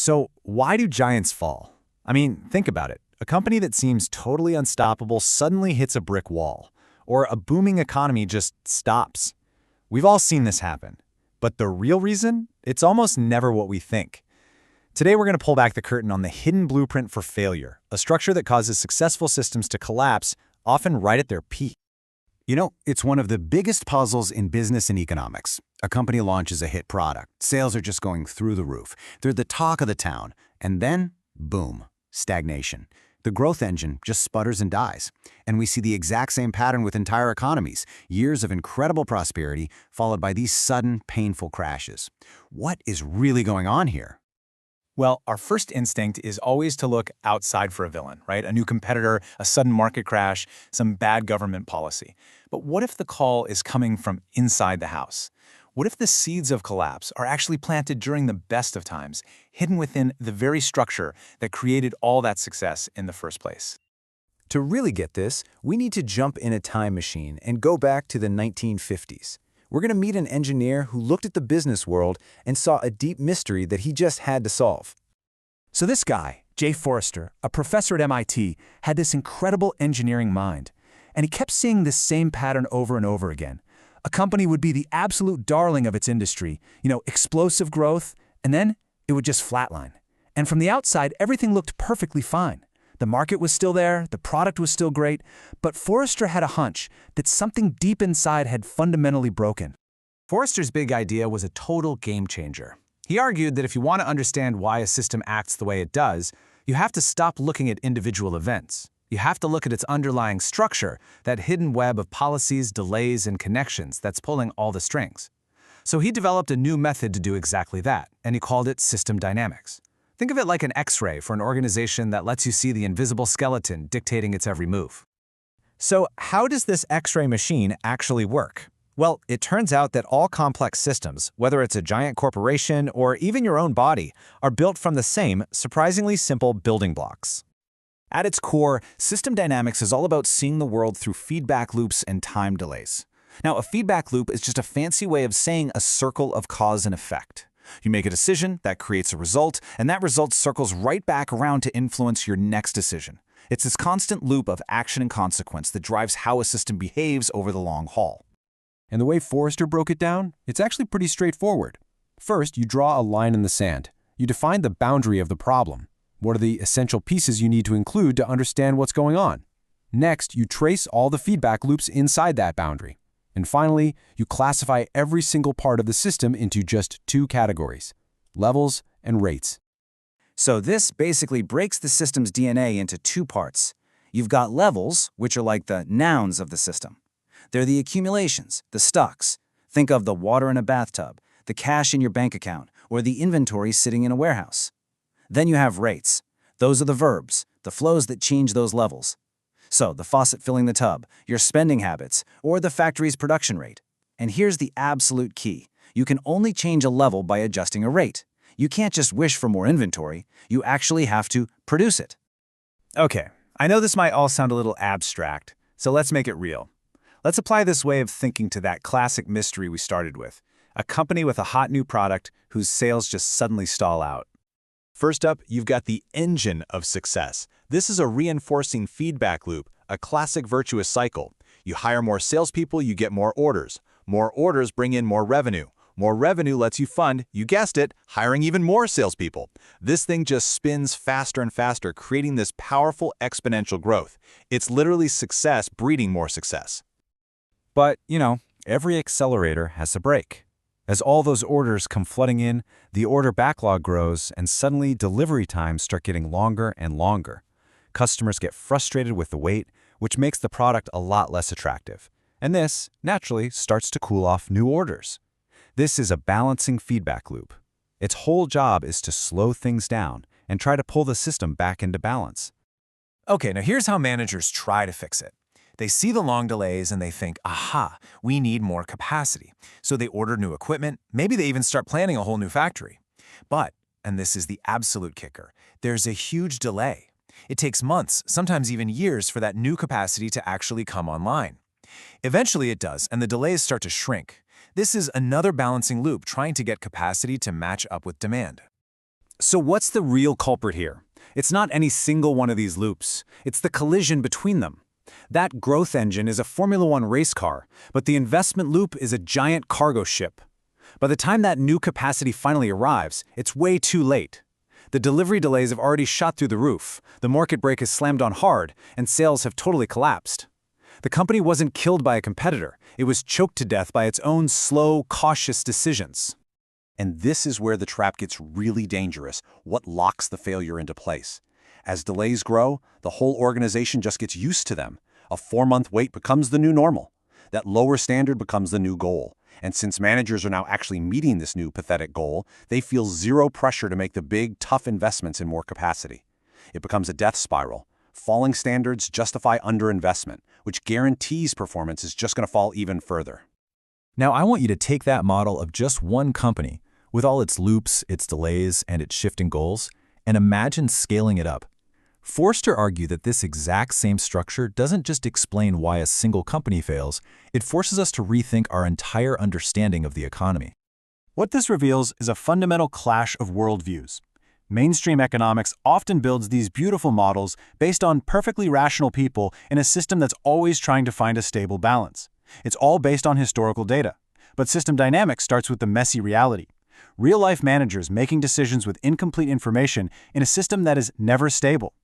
So, why do giants fall? I mean, think about it. A company that seems totally unstoppable suddenly hits a brick wall, or a booming economy just stops. We've all seen this happen. But the real reason? It's almost never what we think. Today, we're going to pull back the curtain on the hidden blueprint for failure, a structure that causes successful systems to collapse, often right at their peak. You know, it's one of the biggest puzzles in business and economics. A company launches a hit product. Sales are just going through the roof. They're the talk of the town. And then, boom, stagnation. The growth engine just sputters and dies. And we see the exact same pattern with entire economies. Years of incredible prosperity followed by these sudden, painful crashes. What is really going on here? Well, our first instinct is always to look outside for a villain, right? A new competitor, a sudden market crash, some bad government policy. But what if the call is coming from inside the house? What if the seeds of collapse are actually planted during the best of times, hidden within the very structure that created all that success in the first place? To really get this, we need to jump in a time machine and go back to the 1950s. We're going to meet an engineer who looked at the business world and saw a deep mystery that he just had to solve. So this guy, Forrester, a professor at MIT, had this incredible engineering mind. And he kept seeing this same pattern over and over again. A company would be the absolute darling of its industry, explosive growth, and then it would just flatline. And from the outside, everything looked perfectly fine. The market was still there, the product was still great, but Forrester had a hunch that something deep inside had fundamentally broken. Forrester's big idea was a total game changer. He argued that if you want to understand why a system acts the way it does, you have to stop looking at individual events. You have to look at its underlying structure, that hidden web of policies, delays, and connections that's pulling all the strings. So he developed a new method to do exactly that, and he called it system dynamics. Think of it like an X-ray for an organization that lets you see the invisible skeleton dictating its every move. So how does this X-ray machine actually work? Well, it turns out that all complex systems, whether it's a giant corporation or even your own body, are built from the same, surprisingly simple building blocks. At its core, system dynamics is all about seeing the world through feedback loops and time delays. Now, a feedback loop is just a fancy way of saying a circle of cause and effect. You make a decision, that creates a result, and that result circles right back around to influence your next decision. It's this constant loop of action and consequence that drives how a system behaves over the long haul. And the way Forrester broke it down, it's actually pretty straightforward. First, you draw a line in the sand. You define the boundary of the problem. What are the essential pieces you need to include to understand what's going on? Next, you trace all the feedback loops inside that boundary. And finally, you classify every single part of the system into just two categories: levels and rates. So this basically breaks the system's DNA into two parts. You've got levels, which are like the nouns of the system. They're the accumulations, the stocks. Think of the water in a bathtub, the cash in your bank account, or the inventory sitting in a warehouse. Then you have rates. Those are the verbs, the flows that change those levels. So the faucet filling the tub, your spending habits, or the factory's production rate. And here's the absolute key. You can only change a level by adjusting a rate. You can't just wish for more inventory. You actually have to produce it. Okay, I know this might all sound a little abstract, so let's make it real. Let's apply this way of thinking to that classic mystery we started with, a company with a hot new product whose sales just suddenly stall out. First up, you've got the engine of success. This is a reinforcing feedback loop, a classic virtuous cycle. You hire more salespeople, you get more orders. More orders bring in more revenue. More revenue lets you fund, you guessed it, hiring even more salespeople. This thing just spins faster and faster, creating this powerful exponential growth. It's literally success breeding more success. But, every accelerator has a brake. As all those orders come flooding in, the order backlog grows, and suddenly delivery times start getting longer and longer. Customers get frustrated with the wait, which makes the product a lot less attractive. And this, naturally, starts to cool off new orders. This is a balancing feedback loop. Its whole job is to slow things down and try to pull the system back into balance. Okay, now here's how managers try to fix it. They see the long delays and they think, aha, we need more capacity. So they order new equipment, maybe they even start planning a whole new factory. But, and this is the absolute kicker, there's a huge delay. It takes months, sometimes even years, for that new capacity to actually come online. Eventually it does, and the delays start to shrink. This is another balancing loop trying to get capacity to match up with demand. So what's the real culprit here? It's not any single one of these loops. It's the collision between them. That growth engine is a Formula One race car, but the investment loop is a giant cargo ship. By the time that new capacity finally arrives, it's way too late. The delivery delays have already shot through the roof, the market brake has slammed on hard, and sales have totally collapsed. The company wasn't killed by a competitor, it was choked to death by its own slow, cautious decisions. And this is where the trap gets really dangerous, what locks the failure into place. As delays grow, the whole organization just gets used to them. A 4-month wait becomes the new normal. That lower standard becomes the new goal. And since managers are now actually meeting this new pathetic goal, they feel zero pressure to make the big, tough investments in more capacity. It becomes a death spiral. Falling standards justify underinvestment, which guarantees performance is just going to fall even further. Now, I want you to take that model of just one company, with all its loops, its delays, and its shifting goals, and imagine scaling it up. Forrester argued that this exact same structure doesn't just explain why a single company fails, it forces us to rethink our entire understanding of the economy. What this reveals is a fundamental clash of worldviews. Mainstream economics often builds these beautiful models based on perfectly rational people in a system that's always trying to find a stable balance. It's all based on historical data. But system dynamics starts with the messy reality. Real-life managers making decisions with incomplete information in a system that is never stable.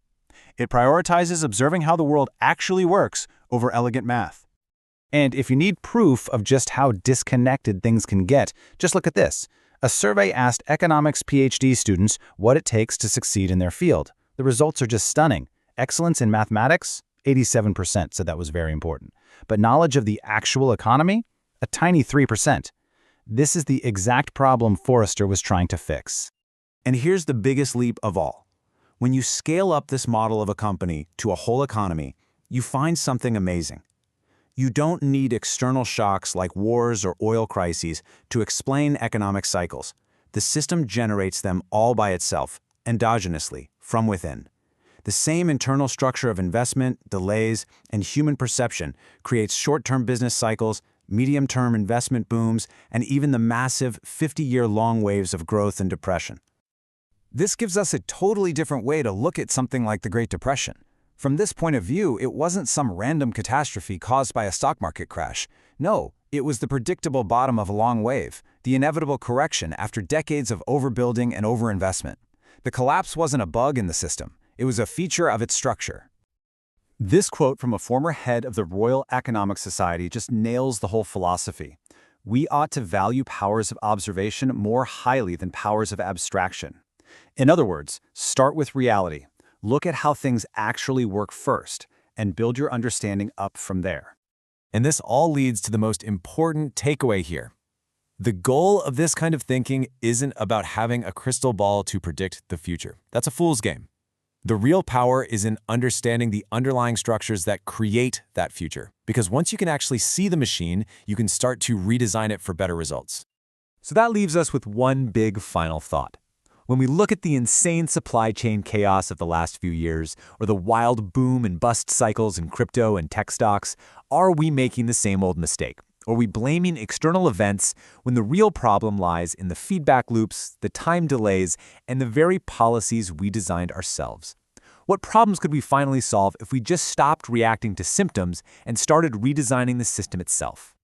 It prioritizes observing how the world actually works over elegant math. And if you need proof of just how disconnected things can get, just look at this. A survey asked economics PhD students what it takes to succeed in their field. The results are just stunning. Excellence in mathematics? 87% said that was very important. But knowledge of the actual economy? A tiny 3%. This is the exact problem Forrester was trying to fix. And here's the biggest leap of all. When you scale up this model of a company to a whole economy, you find something amazing. You don't need external shocks like wars or oil crises to explain economic cycles. The system generates them all by itself, endogenously, from within. The same internal structure of investment, delays, and human perception creates short-term business cycles, medium-term investment booms, and even the massive 50-year-long waves of growth and depression. This gives us a totally different way to look at something like the Great Depression. From this point of view, it wasn't some random catastrophe caused by a stock market crash. No, it was the predictable bottom of a long wave, the inevitable correction after decades of overbuilding and overinvestment. The collapse wasn't a bug in the system. It was a feature of its structure. This quote from a former head of the Royal Economic Society just nails the whole philosophy. We ought to value powers of observation more highly than powers of abstraction. In other words, start with reality. Look at how things actually work first, and build your understanding up from there. And this all leads to the most important takeaway here. The goal of this kind of thinking isn't about having a crystal ball to predict the future. That's a fool's game. The real power is in understanding the underlying structures that create that future. Because once you can actually see the machine, you can start to redesign it for better results. So that leaves us with one big final thought. When we look at the insane supply chain chaos of the last few years, or the wild boom and bust cycles in crypto and tech stocks, are we making the same old mistake? Are we blaming external events when the real problem lies in the feedback loops, the time delays, and the very policies we designed ourselves? What problems could we finally solve if we just stopped reacting to symptoms and started redesigning the system itself?